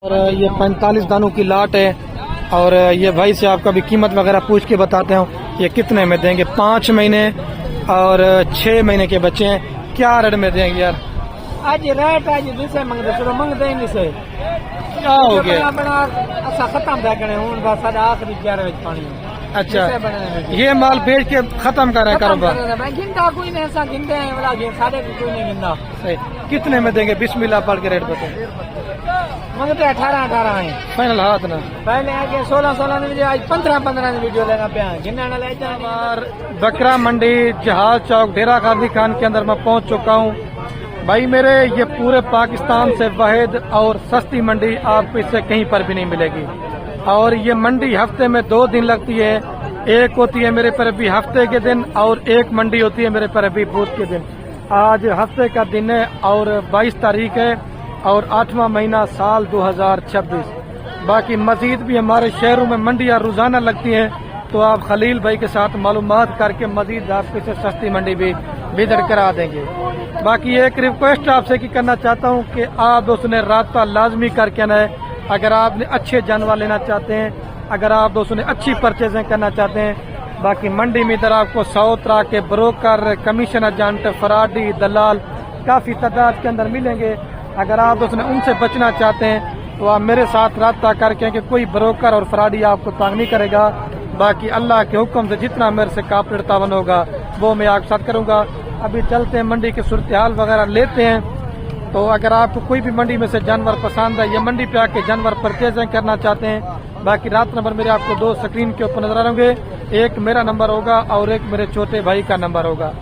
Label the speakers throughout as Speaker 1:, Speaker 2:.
Speaker 1: और ये 45 दानों की लाट है। और ये भाई से आपका भी कीमत वगैरह पूछ के बताते हैं ये कितने में देंगे। 5 महीने और 6 महीने के बच्चे हैं। क्या रेट में देंगे यार?
Speaker 2: आज रेट आज दूसरे मंगते चलो मंगते ही नहीं से
Speaker 1: क्या हो गया?
Speaker 2: अच्छा खत्म देखने हूं बस आज आखिरी 11 बजे पानी।
Speaker 1: अच्छा ये माल बेच के खत्म कर रहे हैं कारोबार?
Speaker 2: गिनता कोई नहीं ऐसा गिनते हैं वाला साढ़े कोई नहीं गिनता।
Speaker 1: सही। कितने में देंगे? बिस्मिल्लाह पढ़ के रेट बताए।
Speaker 2: मंगते 18 है
Speaker 1: फाइनल हाथ ना
Speaker 2: पहले आके 16 ने वीडियो आज 15 ने वीडियो लेना पे गिनने ले
Speaker 1: और बकरा मंडी जहाज चौक डेरा गाजी खान के अंदर मैं पहुंच चुका हूं। भाई मेरे ये पूरे पाकिस्तान से वाहिद और सस्ती मंडी आपको इससे कहीं पर भी नहीं मिलेगी। और ये मंडी हफ्ते में 2 दिन लगती है। एक होती है मेरे पर भी हफ्ते के दिन और एक मंडी होती है मेरे पर भी बुध के दिन। आज हफ्ते का दिन है और 22 तारीख है और 8वां महीना साल 2026। बाकी मजीद भी हमारे शहरों में मंडियां रोजाना लगती हैं तो आप खलील भाई के साथ मालूमात करके मजीद आपको इससे सस्ती मंडी भी विजिट करा देंगे। बाकी एक रिक्वेस्ट आपसे की करना चाहता हूं कि आप उसने राब्ता लाजमी करके ना अगर आप अच्छे जानवर लेना चाहते हैं, अगर आप दोस्तों ने अच्छी परचेजिंग करना चाहते हैं। बाकी मंडी में इधर आपको 100 तरह के ब्रोकर, कमीशन एजेंट, फराडी, दलाल काफी तादाद के अंदर मिलेंगे। अगर आप दोस्तों ने उनसे बचना चाहते हैं तो आप मेरे साथ राब्ता करके कि कोई ब्रोकर और फराडी आपको तंग नहीं करेगा। बाकी अल्लाह के हुक्म से जितना मेरे से काबिल तावन होगा वो मैं आपके साथ करूंगा। अभी चलते हैं मंडी की सूरत हाल वगैरह लेते हैं। तो अगर आपको कोई भी मंडी में से जानवर पसंद है या मंडी पे आके जानवर परचेजिंग करना चाहते हैं, बाकी रात नंबर मेरे आपको 2 स्क्रीन के ऊपर नजर आ रहे होंगे। एक मेरा नंबर होगा और एक मेरे छोटे भाई का नंबर होगा।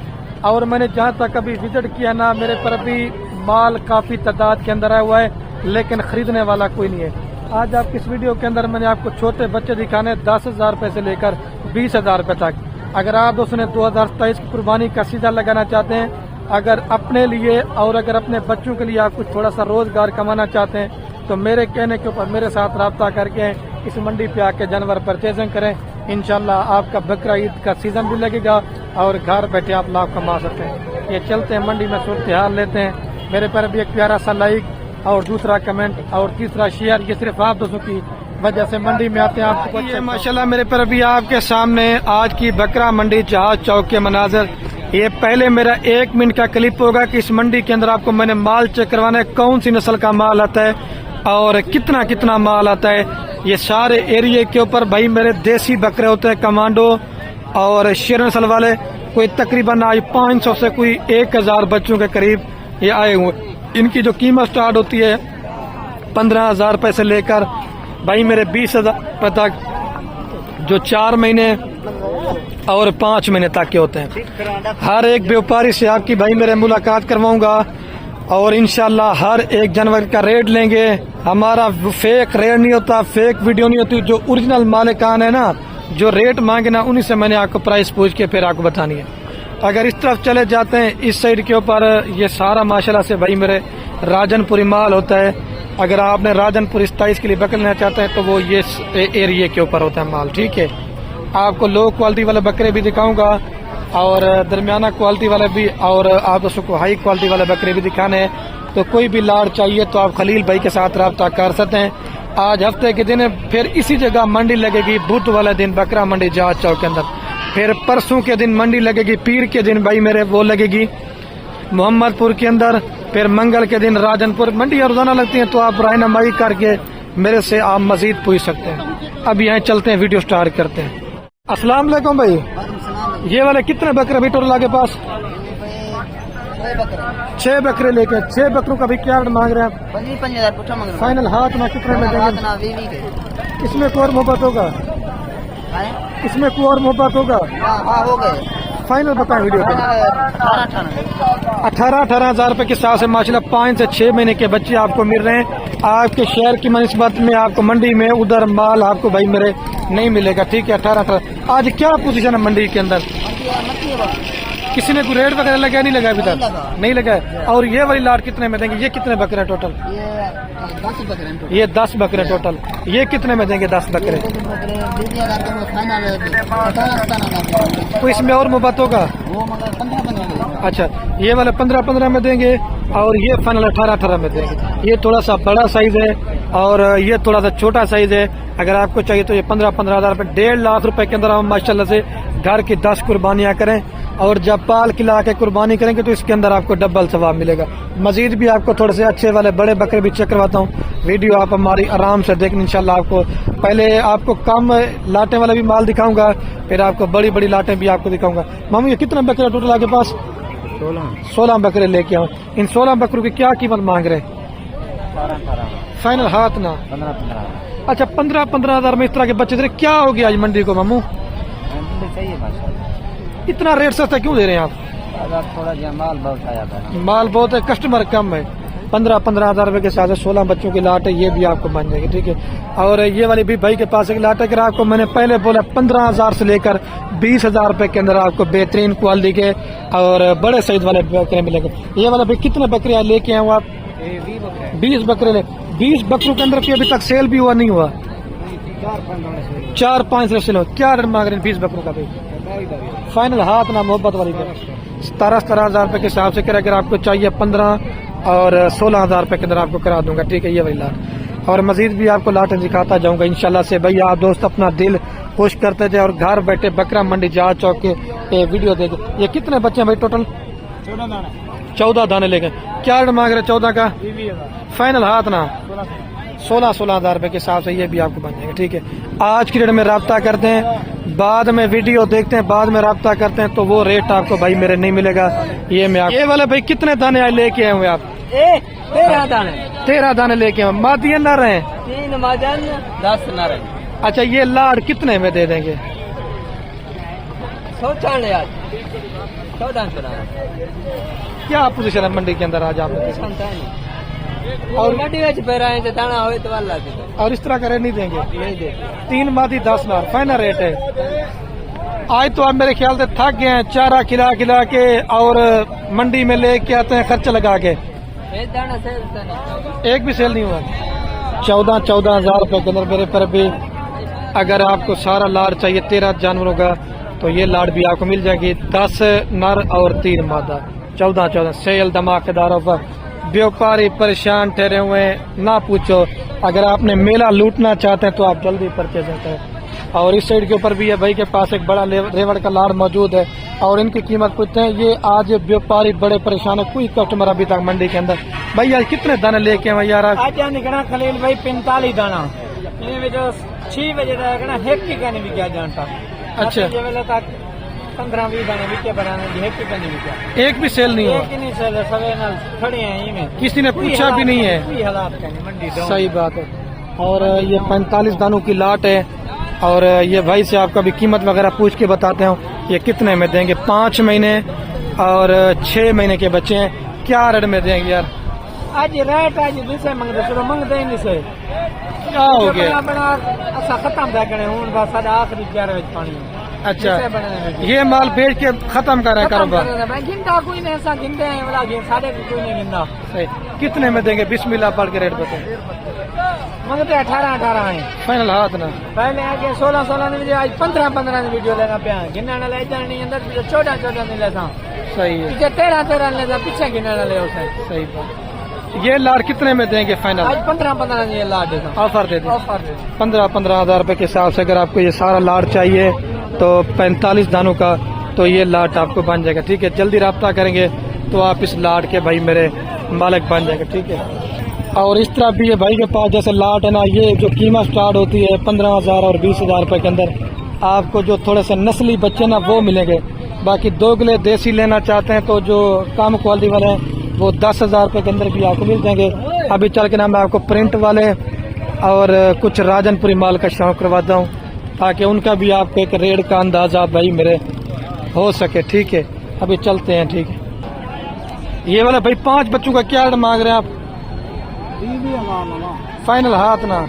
Speaker 1: और मैंने जहाँ तक अभी विजिट किया ना मेरे पर अभी माल काफी तादाद के अंदर आया हुआ है लेकिन खरीदने वाला कोई नहीं है। आज आपकी इस वीडियो के अंदर मैंने आपको छोटे बच्चे दिखाने 10,000 रुपए से लेकर 20,000 रुपए तक। अगर आप दोस्तों ने 2027 की कुर्बानी का सीधा लगाना चाहते हैं, अगर अपने लिए और अगर अपने बच्चों के लिए आप कुछ थोड़ा सा रोजगार कमाना चाहते हैं तो मेरे कहने के ऊपर मेरे साथ राब्ता करके इस मंडी पे आके जानवर परचेजिंग करें। इंशाल्लाह आपका बकरा ईद का सीजन भी लगेगा और घर बैठे आप लाभ कमा सकते हैं। ये चलते हैं मंडी में सूरत हाल लेते हैं। मेरे पर भी एक प्यारा सा लाइक और दूसरा कमेंट और तीसरा शेयर, ये सिर्फ आप दोस्तों की वजह से मंडी में आते हैं। आपको ये माशाल्लाह मेरे पर भी आपके सामने आज की बकरा मंडी जहाज चौक के मनाजर। ये पहले मेरा 1 मिनट का क्लिप होगा कि इस मंडी के अंदर आपको मैंने माल चेक करवाना है, कौन सी नस्ल का माल आता है और कितना कितना माल आता है। ये सारे एरिया के ऊपर भाई मेरे देसी बकरे होते हैं, कमांडो और शेर नस्ल वाले। कोई तकरीबन आज 500 से कोई 1000 बच्चों के करीब ये आए हुए। इनकी जो कीमत स्टार्ट होती है 15,000 रुपए से लेकर भाई मेरे 20,000 रुपए तक, जो 4 महीने और 5 महीने तक के होते हैं। हर एक व्यापारी से आपकी भाई मेरे मुलाकात करवाऊंगा और इंशाल्लाह हर एक जानवर का रेट लेंगे। हमारा फेक रेट नहीं होता, फेक वीडियो नहीं होती। जो ओरिजिनल मालिकान है ना, जो रेट मांगे ना उन्हीं से मैंने आपको प्राइस पूछ के फिर आपको बतानी है। अगर इस तरफ चले जाते हैं इस साइड के ऊपर ये सारा माशाल्लाह से भाई मेरे राजनपुरी माल होता है। अगर आपने राजनपुर 27 के लिए बकरे लेना चाहते हैं तो वो ये एरिया के ऊपर होता है माल। ठीक है, आपको लो क्वालिटी वाले बकरे भी दिखाऊंगा और दरमियाना क्वालिटी वाले भी, और आप दोस्तों को हाई क्वालिटी वाले बकरे भी दिखाने हैं। तो कोई भी लाड़ चाहिए तो आप खलील भाई के साथ रब्ता कर सकते हैं। आज हफ्ते के दिन है, फिर इसी जगह मंडी लगेगी बुध वाले दिन बकरा मंडी जहाज चौक के अंदर। फिर परसों के दिन मंडी लगेगी, पीर के दिन भाई मेरे वो लगेगी मोहम्मदपुर के अंदर। फिर मंगल के दिन राजनपुर। मंडी रोजाना लगती है तो आप रायनुमाई करके मेरे से आप मजीद पूछ सकते हैं। अब यहाँ चलते हैं, वीडियो स्टार्ट करते हैं। अस्सलाम वालेकुम भाई, ये वाले कितने बकरे अभी टोटल आपके पास? 6 बकरे लेके 6 बकरों का भी क्या मांग रहे हैं?
Speaker 2: 25,000
Speaker 1: फाइनल हाथ में कितने में देंगे? इसमें कोई और मोहब्बत होगा? इसमें कोई और मोहब्बत होगा?
Speaker 2: हो गए
Speaker 1: फाइनल बताएं वीडियो पे। 18,000 रुपए के हिसाब से माशाल्लाह 5 से 6 महीने के बच्चे आपको मिल रहे हैं। आपके शहर की निस्बत में आपको मंडी में उधर माल आपको भाई मेरे नहीं मिलेगा। ठीक है, 18। आज क्या पोजीशन है मंडी के अंदर? किसी ने कोई रेट वगैरह लगा नहीं लगा अभी तक? नहीं लगा। और ये वाली लाट कितने में देंगे? ये कितने बकरे टोटल? ये 10 बकरे टोटल। ये कितने में देंगे 10 बकरे? तो इसमें और मोहब्बत होगा? अच्छा, ये वाले 15-15 में देंगे और ये फाइनल 18-18 में देंगे। ये थोड़ा सा बड़ा साइज है और ये थोड़ा सा छोटा साइज है। अगर आपको चाहिए तो ये 15-15 हजार रुपए, 1.5 लाख रुपए के अंदर हम माशाल्लाह से घर की 10 कुर्बानियां करें और जब पाल खिला के कुर्बानी करेंगे तो इसके अंदर आपको डबल सवाब मिलेगा। मजीद भी आपको थोड़े से अच्छे वाले बड़े बकरे भी चेक करवाता हूँ। वीडियो आप हमारी आराम से देखनी इंशाल्लाह। आपको पहले आपको कम लाटे वाला भी माल दिखाऊंगा, फिर आपको बड़ी बड़ी लाटें भी आपको दिखाऊंगा। मामू ये कितने बकरे टोटल आपके पास? 16 बकरे लेके आऊँ। इन 16 बकरों की क्या कीमत मांग रहे हैं? फाइनल हाथ ना
Speaker 2: 15-15
Speaker 1: अच्छा 15-15 हजार में इस तरह के बच्चे दे रहे, क्या हो गया आज मंडी को मामू?
Speaker 2: चाहिए माशाल्लाह।
Speaker 1: इतना रेट सस्ता क्यों दे रहे हैं आप?
Speaker 2: थोड़ा जो माल बहुत आया था,
Speaker 1: माल बहुत है, कस्टमर कम है। 15-15 हजार रुपए के साथ 16 बच्चों की लाट है, ये भी आपको बन जाएगी। ठीक है, और ये वाली भी भाई के पास एक लाट है। अगर आपको मैंने पहले बोला 15 हजार से लेकर 20 हजार रुपए के अंदर आपको बेहतरीन क्वालिटी के और बड़े साइज वाले बकरे मिलेंगे। ये वाला भाई कितने बकरे आज लेके आए हो आप? 20 बकरे ले। 20 बकरों के अंदर अभी तक सेल भी हुआ नहीं हुआ? 4-5 सेल हो। क्या रेट मांग रहे हैं 20 बकरों का भाई? फाइनल हाथ ना मोहब्बत वाली 17 हजार रुपए के हिसाब से अगर आपको चाहिए 15 और 16 हजार रुपए के अंदर आपको करा दूंगा। ठीक है, ये वाली लाट और मजीद भी आपको लाटें दिखाता जाऊंगा इंशाल्लाह से। भाई आप दोस्त अपना दिल खुश करते जाए और घर बैठे बकरा मंडी जहाज चौक के वीडियो देखे। ये कितने बच्चे हैं भाई टोटल? 14 दाने लेके। क्या रेट मांग रहे 14 का? फाइनल हाथ ना 16 हजार रुपए के हिसाब से ये भी आपको बन जाएगा। ठीक है, आज की रेट में रब्ता करते हैं, बाद में वीडियो देखते हैं, बाद में रब्ता करते हैं तो वो रेट आपको भाई मेरे नहीं मिलेगा। ये मैं आप ये वाले भाई कितने दाने आज लेके आए हुए आप?
Speaker 2: 13 दाने।
Speaker 1: 13 दाने लेके आए। मादिया न रहे?
Speaker 2: 3 माजन 10 नर।
Speaker 1: अच्छा, ये लाड कितने में दे देंगे?
Speaker 2: 14 आज 14
Speaker 1: क्या पोजीशन है मंडी के अंदर आज आप?
Speaker 2: और मंडी में पैर आए तो दाना हो तो वाला दे।
Speaker 1: और इस तरह का रेट नहीं देंगे?
Speaker 2: नहीं दे।
Speaker 1: 3 मादी 10 नार फाइनल रेट है। आज तो आप मेरे ख्याल से थक गए हैं चारा खिला खिला के और मंडी में लेके आते हैं खर्च लगा के,
Speaker 2: दाना सेल
Speaker 1: एक भी सेल नहीं हुआ। 14 हजार रुपए के अंदर मेरे पर भी अगर आपको सारा लाड चाहिए 13 जानवरों का तो ये लाड भी आपको मिल जाएगी। 10 नर और 3 मादा। 14 सेल धमाकेदार ऑफर। व्यापारी परेशान ठहरे हुए हैं, ना पूछो। अगर आपने मेला लूटना चाहते हैं तो आप जल्दी परचेज करें। और इस साइड के ऊपर भी है भाई के पास एक बड़ा रेवड़ का लाड़ मौजूद है और इनकी कीमत पूछते हैं। ये आज व्यापारी बड़े परेशान है, कोई कस्टमर अभी तक मंडी के अंदर। भाई आज कितने दाने लेके आए यार?
Speaker 2: आज निकला खलील भाई 45 दाना। इनमें जो 6 बजे तक हेक की कहने भी क्या जानता।
Speaker 1: अच्छा,
Speaker 2: 15-20 दाने बिके बनाने हेक की कहने भी क्या।
Speaker 1: एक भी सेल नहीं हुआ?
Speaker 2: एक नहीं सेल, सवे नाल खड़े हैं इनमें,
Speaker 1: किसी ने पूछा भी नहीं है।
Speaker 2: कोई हालात कहने मंडी डाउन।
Speaker 1: सही बात है। और ये 45 दानों की लाट है और ये भाई से आपका भी कीमत वगैरह पूछ के बताते हो ये कितने में देंगे। 5 महीने और 6 महीने के बच्चे हैं। क्या रेट में देंगे यार?
Speaker 2: आज रेट आज दूसरे मंगते शुरू मंगते ही नहीं से
Speaker 1: क्या हो गया?
Speaker 2: अच्छा खत्म था कने हूं बस साडा आखिरी 11 बजे पानी।
Speaker 1: अच्छा, ये माल बेच के खत्म कर रहे हैं कारोबार?
Speaker 2: गिनता कोई नहीं, ऐसा गिनते हैं वाला साढ़े कोई नहीं गिनता।
Speaker 1: कितने में देंगे बिस्मिल्लाह पढ़ के रेट बताए?
Speaker 2: मंगते 18 है
Speaker 1: फाइनल हाथ ना।
Speaker 2: पहले आगे 16 ने आज 15 ने वीडियो लेना पे गिनने ले जाने अंदर 14 ने लेता।
Speaker 1: सही है,
Speaker 2: पीछे 13 लेता, पीछे गिनने ले उसे।
Speaker 1: सही बात। ये लाड कितने में देंगे फाइनल?
Speaker 2: आज 15 ने ये लाड देता।
Speaker 1: ऑफर दे दें।
Speaker 2: ऑफर दे
Speaker 1: 15 हजार रुपए के हिसाब से अगर आपको ये सारा लाड चाहिए तो 45 दानों का तो ये लाट आपको बन जाएगा। ठीक है, जल्दी रब्ता करेंगे तो आप इस लाट के भाई मेरे मालिक बन जाएगा। ठीक है, और इस तरह भी ये भाई के पास जैसे लाट है ना, ये जो कीमत स्टार्ट होती है 15 हजार और 20 हजार रुपए के अंदर आपको जो थोड़े से नस्ली बच्चे ना वो मिलेंगे। बाकी दोगले देसी लेना चाहते हैं तो जो कम क्वालिटी वाले हैं वो 10 हजार रुपए के अंदर भी आपको मिल जाएंगे। अभी चल के ना मैं आपको प्रिंट वाले और कुछ राजनपुरी माल का शौक करवाता हूँ ताकि उनका भी आपको एक रेट का अंदाजा भाई मेरे हो सके। ठीक है, अभी चलते हैं। ठीक है, ये वाला भाई 5 बच्चों का क्या रेट मांग रहे हैं आप? फाइनल हाथ ना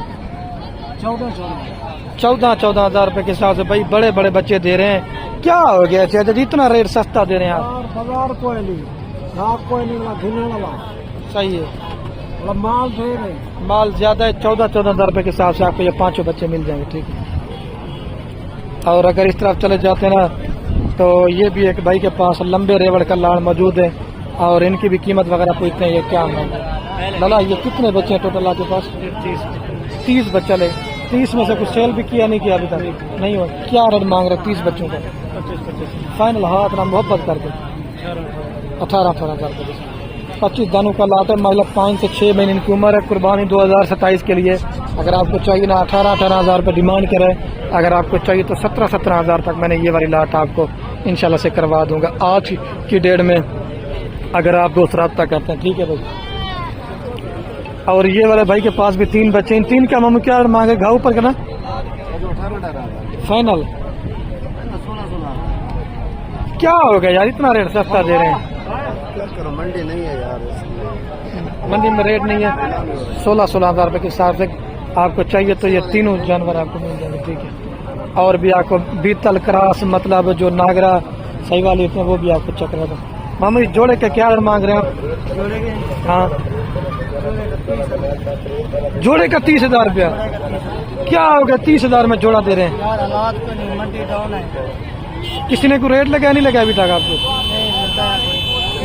Speaker 1: 14 हजार रुपए के हिसाब से भाई बड़े बड़े बच्चे दे रहे हैं। क्या हो गया चाचा जी, इतना रेट सस्ता दे रहे हैं आप? सही है, माल ज्यादा है। 14 हजार रुपए के हिसाब से आपको ये 5 बच्चे मिल जाएंगे। ठीक है, और अगर इस तरफ चले जाते हैं ना तो ये भी एक भाई के पास लंबे रेवड़ का लाड़ मौजूद है और इनकी भी कीमत वगैरह पूछते हैं ये क्या है। लाला ये कितने बच्चे हैं टोटल आपके पास? 30 बच्चा ले। 30 में से कुछ सेल भी किया नहीं किया अभी तक? नहीं हुआ। क्या रेट मांग रहे 30 बच्चों का? फाइनल हाथ ना मोहब्बत कर दो 18-18 हज़ार कर दो। 25 दानों का लाट है। मतलब 5 से 6 महीने की उम्र है। कुर्बानी 2027 के लिए। अगर आपको चाहिए ना 18-18 हज़ार रुपये डिमांड करे। अगर आपको चाहिए तो 17-17 हज़ार तक मैंने ये वाली लाट आपको इंशाल्लाह से करवा दूंगा आज की डेट में, अगर आप दोस्त रब्ता करते हैं। ठीक है भाई। और ये वाले भाई के पास भी 3 बच्चे। इन 3 का मामू क्या मांगे घाव पर करना? फाइनल क्या हो गया यार, इतना रेट सस्ता दे रहे हैं?
Speaker 3: क्या करो, मंडी नहीं है यार,
Speaker 1: मंडी में रेट नहीं है। 16-16 हज़ार रुपये के हिसाब से आपको चाहिए तो ये तीनों जानवर आपको मिल जाएंगे। ठीक है। और भी आपको बीतल क्रास मतलब जो नागरा सही वाले होते हैं वो भी आपको चेक करा दो। मामू इस जोड़े का क्या रेट मांग रहे हैं? हाँ जोड़े का 30 हज़ार रुपया। क्या हो गया 30 हज़ार में जोड़ा दे रहे हैं?
Speaker 2: यार हालात तो नहीं, मंडी डाउन है।
Speaker 1: किसी ने कोई रेट लगाया नहीं लगाया अभी तक आपको?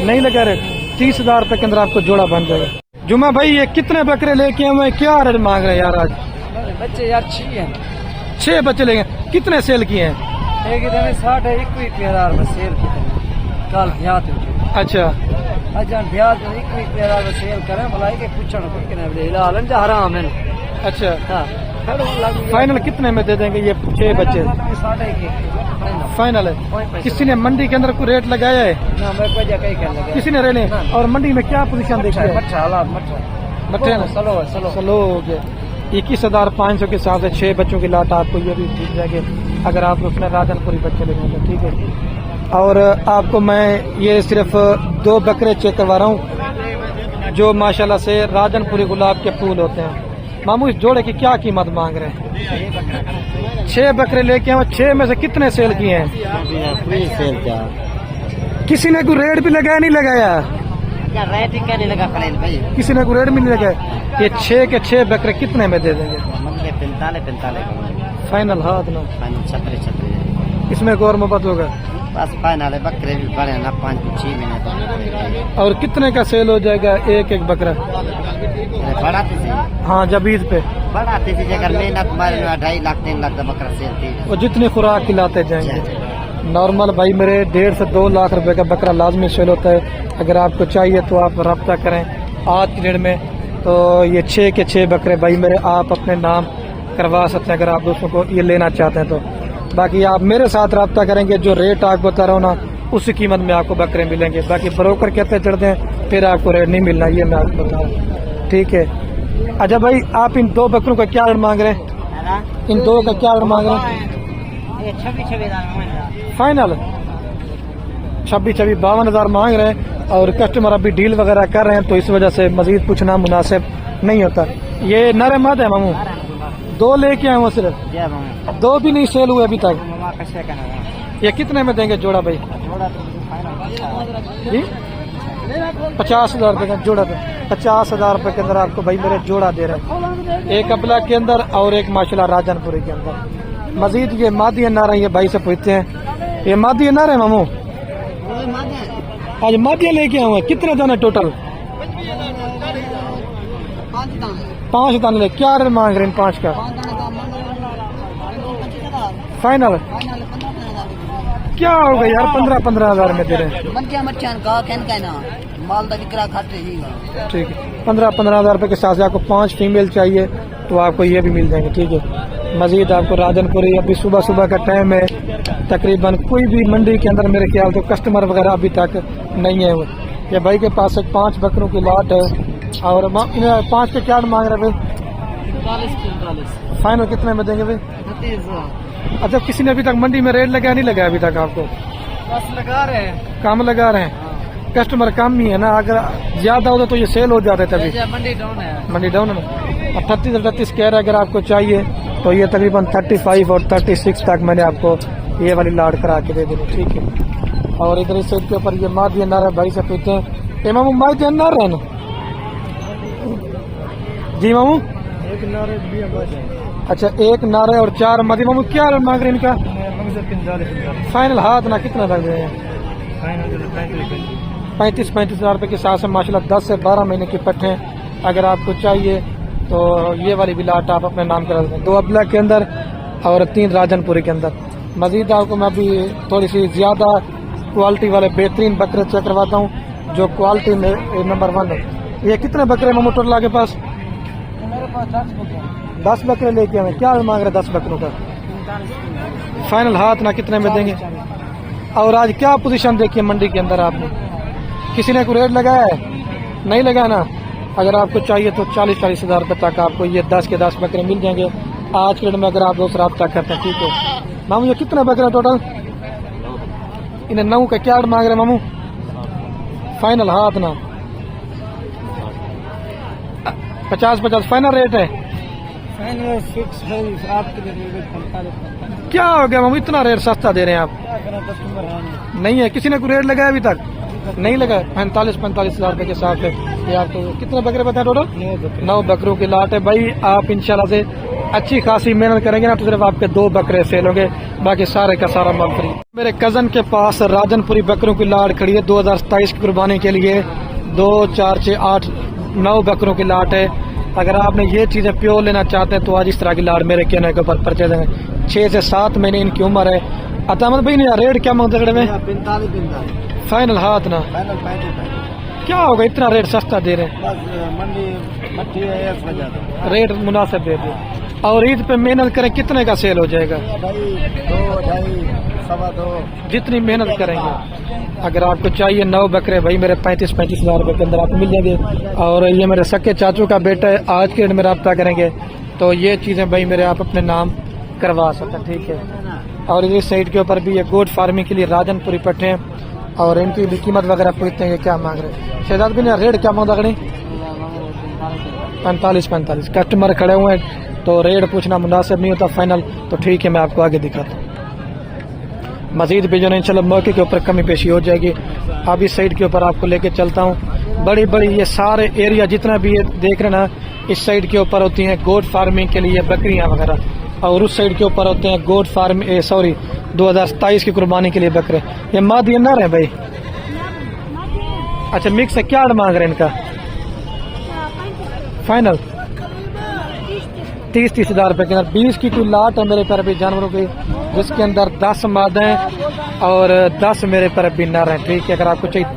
Speaker 1: नहीं लगा रेट। 30 हज़ार रुपये के अंदर आपको जोड़ा बन जाएगा। जुमा भाई ये कितने बकरे लेके आए हुए? क्या रेट मांग रहे हैं यार आज?
Speaker 2: बच्चे यार 6 हैं।
Speaker 1: 6 बच्चे लेंगे। कितने सेल किए हैं?
Speaker 2: एक इधर 60 है, 21,000 में सेल की कल ब्याज।
Speaker 1: अच्छा
Speaker 2: अच्छा ब्याज 21,000 में सेल करें बुलाई के कुछ हिलालन जा हराम है।
Speaker 1: अच्छा
Speaker 2: हाँ
Speaker 1: फाइनल कितने में दे देंगे ये 6 बच्चे?
Speaker 2: 60
Speaker 1: फाइनल है। किसी ने मंडी के अंदर कोई रेट लगाया है?
Speaker 2: ना मैं कोई जगह ही कर लगा
Speaker 1: किसी ने रेने? और मंडी में क्या पोजीशन देखी है?
Speaker 2: मच्छा हालात
Speaker 1: मठे ना
Speaker 2: चलो चलो
Speaker 1: स्लो हो गया। 21,500 के हिसाब से 6 बच्चों की लाट आपको ये भी ठीक जाएगी अगर आप उसमें राजनपुरी बच्चे लेंगे तो। ठीक है। और आपको मैं ये सिर्फ 2 बकरे चेक करवा रहा हूँ जो माशाल्लाह से राजनपुरी गुलाब के फूल होते हैं। मामू इस जोड़े की क्या कीमत मांग रहे हैं? 6 बकरे लेके आए। 6 में से कितने सेल किए हैं?
Speaker 3: सेल क्या
Speaker 1: किसी ने कोई रेट भी लगाया नहीं लगाया?
Speaker 3: रेट ही क्या नहीं लगा करें भाई,
Speaker 1: किसी ने कोई रेट भी नहीं लगाया। ये 6 के 6 बकरे कितने में दे देंगे?
Speaker 3: 45
Speaker 1: फाइनल हाथ ना
Speaker 3: 36
Speaker 1: इसमें एक और मोहब्बत होगा।
Speaker 3: बस फाइनल है। बकरे भी बड़े ना 5-6 महीने
Speaker 1: और कितने का सेल हो जाएगा एक एक बकरा?
Speaker 3: बढ़ाते थे।
Speaker 1: हाँ जब ईद पे
Speaker 3: बढ़ाते थे अगर मेहनत मारे 2.5 लाख 3 लाख का बकरा सेल थी।
Speaker 1: वो जितनी खुराक खिलाते जाएंगे। नॉर्मल भाई मेरे 1.5 से 2 लाख रुपए का बकरा लाजमी सेल होता है। अगर आपको चाहिए तो आप रब्ता करें आज की डेट में। तो ये 6 के 6 बकरे भाई मेरे आप अपने नाम करवा सकते हैं अगर आप दोस्तों को ये लेना चाहते हैं तो। बाकी आप मेरे साथ रब्ता करेंगे जो रेट आपको बता रहा हूँ ना उसी कीमत में आपको बकरे मिलेंगे। बाकी ब्रोकर कहते चढ़ते हैं फिर आपको रेट नहीं मिलना, ये मैं आपको बता रहा हूँ। ठीक है। अच्छा भाई आप इन 2 बकरों का क्या रेट मांग रहे हैं? इन 2 का क्या रेट मांग रहे हैं?
Speaker 3: 26
Speaker 1: फाइनल 52 हज़ार मांग रहे हैं और कस्टमर अभी डील वगैरह कर रहे हैं तो इस वजह से मजीद पूछना मुनासिब नहीं होता। ये नर मद है मामू? 2 लेके आए वो सिर्फ 2 भी नहीं सेल हुए अभी तक। ये कितने में देंगे जोड़ा भाई? जी 50 हज़ार रुपये का जोड़ा। 50 हज़ार रुपये के अंदर आपको भाई मेरे जोड़ा दे रहे हैं। एक अबला के अंदर और एक माशाल्लाह राजनपुरी के अंदर। मजीद ये मादी नार है। ये भाई से पूछते हैं ये मादी नार है मामू? आज मादिया लेके आए हुए कितने दाने टोटल? 5 दाने ले। क्या रेट मांग रहे हैं 5 का? फाइनल क्या हो गया यार? 15-15 हज़ार में दे रहे हैं। ठीक है। 15-15 हज़ार रुपये के साथ आपको 5 फीमेल चाहिए तो आपको ये भी मिल जाएंगे। ठीक है। मजीद आपको राजनपुरी अभी सुबह सुबह का टाइम है। तकरीबन कोई भी मंडी के अंदर मेरे ख्याल तो कस्टमर वगैरह अभी तक नहीं है। ये भाई के पास 5 बकरों की लाट है और 5 के क्या मांग रहे भाई?
Speaker 2: 45
Speaker 1: फाइनल कितने में देंगे भाई?
Speaker 2: 30,000
Speaker 1: अच्छा किसी ने अभी तक मंडी में रेट लगाया नहीं लगाया अभी तक आपको?
Speaker 2: बस लगा रहे हैं।
Speaker 1: कम लगा रहे हैं। कस्टमर कम ही है ना, अगर ज्यादा होता तो ये सेल हो जाते तभी।
Speaker 2: मंडी डाउन है।
Speaker 1: मंडी डाउन है ना। 38 कह रहे अगर आपको चाहिए तो ये तकरीबन 35 और 36 तक मैंने आपको ये वाली लाड़ करा के दे देनी। ठीक है। और इधर इस साइड के ऊपर ये मादी नार भाई से पूछते हैं मामू मादी नार है ना? जी मामू
Speaker 2: एक नारे भी
Speaker 1: अच्छा एक नारे और 4 मादी। मामू क्या मांग रहे हैं इनका? फाइनल हाथ ना कितना लग रहे हैं? 35 हज़ार रुपये के हिसाब से माशाल्लाह 10 से 12 महीने की पट्टे हैं। अगर आपको चाहिए तो ये वाली भी लाट आप अपने नाम करा सकते हैं। 2 अबला के अंदर और 3 राजनपुरी के अंदर। मजीद आपको मैं अभी थोड़ी सी ज़्यादा क्वालिटी वाले बेहतरीन बकरे चेक करवाता हूँ जो क्वालिटी में नंबर 1 है। ये कितने बकरे मामू टोटल आपके पास?
Speaker 2: मेरे पास
Speaker 1: 10 बकरे लेके आए। क्या मांग रहे 10 बकरों का? फाइनल हाथ ना कितने में देंगे? और आज क्या पोजीशन देखी है मंडी के अंदर आपने? किसी ने कोई रेट लगाया है? नहीं लगाया ना। अगर आपको चाहिए तो 40-40 हज़ार रुपये तक आपको ये 10 के 10 बकरे मिल जाएंगे आज के डेट में, अगर आप दोस्त रब्ता करते हैं। ठीक है मामू, ये कितने बकरे टोटल? इन्हें 9 का क्या मांग रहे मामू? फाइनल हाथ ना 50-50 फाइनल रेट है।
Speaker 2: फाइनल फिक्स है आपके लिए 45।
Speaker 1: क्या हो गया मामू, इतना रेट सस्ता दे रहे हैं आप?
Speaker 2: क्या करें, कस्टमर है नहीं।
Speaker 1: नहीं है, किसी ने कोई रेट लगाया अभी तक? नहीं लगा। 45-45 हज़ार रुपये के हिसाब से ये आपको कितने बकरे बताए टोटल? 9 बकरों की लाट है भाई। आप इंशाल्लाह से अच्छी खासी मेहनत करेंगे ना तो सिर्फ आपके 2 बकरे सेल होंगे, बाकी सारे का सारा माल फ्री। मेरे कजन के पास राजनपुरी बकरों की लाट खड़ी है 2027 की कुर्बानी के लिए। 2, 4, 6, 8, 9 बकरों की लाट है। अगर आपने ये चीजें प्योर लेना चाहते हैं तो आज इस तरह की लाट मेरे कहने के ऊपर परचेज है। 6 से 7 महीने इनकी उम्र है। अतामत भाई ने रेट क्या मांगते में?
Speaker 2: 45।
Speaker 1: फाइनल हाथ ना
Speaker 2: फाइनल 35।
Speaker 1: क्या होगा, इतना रेट सस्ता दे रहे हैं?
Speaker 2: बस मंडी मट्टी है इस वजह से
Speaker 1: रेट मुनासिब दे दे। और ईद पे मेहनत करें कितने का सेल हो जाएगा?
Speaker 2: भाई 2, 2.5, 2.25
Speaker 1: जितनी मेहनत करेंगे। अगर आपको चाहिए 9 बकरे भाई मेरे 35-35 हज़ार रुपये के अंदर आपको मिल जाएंगे। और ये मेरे सके चाचू का बेटा है, आज के दिन में रब्ता करेंगे तो ये चीज़ें भाई मेरे आप अपने नाम करवा सकते हैं। ठीक है। और इस साइड के ऊपर भी ये गोट फार्मिंग के लिए राजनपुरी पट्टे हैं और इनकी भी कीमत वगैरह पूछते हैं क्या मांग रहे हैं। शहजाद बिन रेट क्या मांग रहे? 45-45। कस्टमर खड़े हुए हैं तो रेट पूछना मुनासिब नहीं होता। फाइनल तो ठीक है, मैं आपको आगे दिखाता हूँ। मजीद भी जो नहीं इंशाल्लाह मौके के ऊपर कमी पेशी हो जाएगी। अब इस साइड के ऊपर आपको लेके चलता हूँ। बड़ी बड़ी ये सारे एरिया जितना भी ये देख रहे ना, इस साइड के ऊपर होती हैं गोट फार्मिंग के लिए बकरियां वगैरह, और उस साइड के ऊपर होते हैं गोट फार्म 2027 की कुर्बानी के लिए बकरे। ये मादी नर है भाई? अच्छा मिक्स है। क्या मांग रहे हैं इनका? फाइनल 30-30 हज़ार रुपये के अंदर। 20 की कोई लाट है मेरे पर भी जानवरों की, जिसके अंदर 10 मादे हैं और 10 मेरे पर भी नर हैं। ठीक है। अगर आपको चाहिए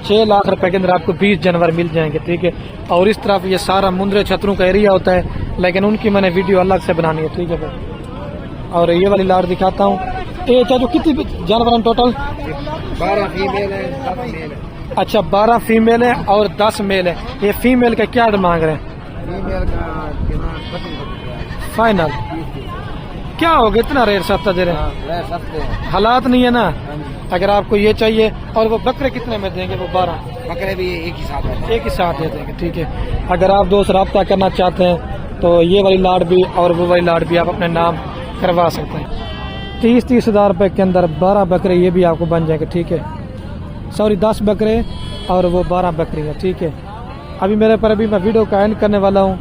Speaker 1: 6 लाख रुपए के अंदर आपको 20 जानवर मिल जाएंगे। ठीक है। और इस तरफ ये सारा मुंद्रे छतरों का एरिया होता है, लेकिन उनकी मैंने वीडियो अलग से बनानी है। ठीक है भाई। और ये वाली लाट दिखाता हूँ। ये चाचू कितनी जानवर हैं टोटल?
Speaker 2: 12 फीमेल है, 10 मेल है।
Speaker 1: अच्छा 12 फीमेल है और 10 मेल है। ये फीमेल का क्या मांग रहे हैं?
Speaker 2: फीमेल का 25
Speaker 1: फाइनल क्या होगा, इतना रेट सस्ता दे रहे हैं?
Speaker 2: सस्ते हैं,
Speaker 1: हालात नहीं है ना। अगर आपको ये चाहिए। और वो बकरे कितने में देंगे? वो 12
Speaker 2: बकरे भी एक ही साथ
Speaker 1: दे देंगे। ठीक है। अगर आप दोस्त रब्ता करना चाहते हैं तो ये वाली लाट भी और वो वाली लाट भी आप अपने नाम करवा सकते हैं। 30-30 हज़ार रुपये के अंदर 12 बकरे ये भी आपको बन जाएंगे। ठीक है। सॉरी 10 बकरे और वो 12 बकरियाँ। ठीक है। अभी मेरे पर अभी मैं वीडियो का एंड करने वाला हूँ।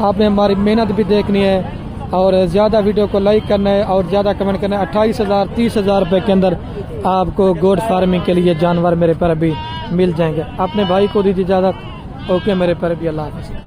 Speaker 1: आपने हमारी मेहनत भी देखनी है और ज़्यादा वीडियो को लाइक करना है और ज़्यादा कमेंट करना है। 28,000 30 हज़ार रुपये के अंदर आपको गोट फार्मिंग के लिए जानवर मेरे पर अभी मिल जाएंगे। अपने भाई को दीजिए इजाज़त। ओके मेरे पर भी, अल्लाह हाफ़िज़।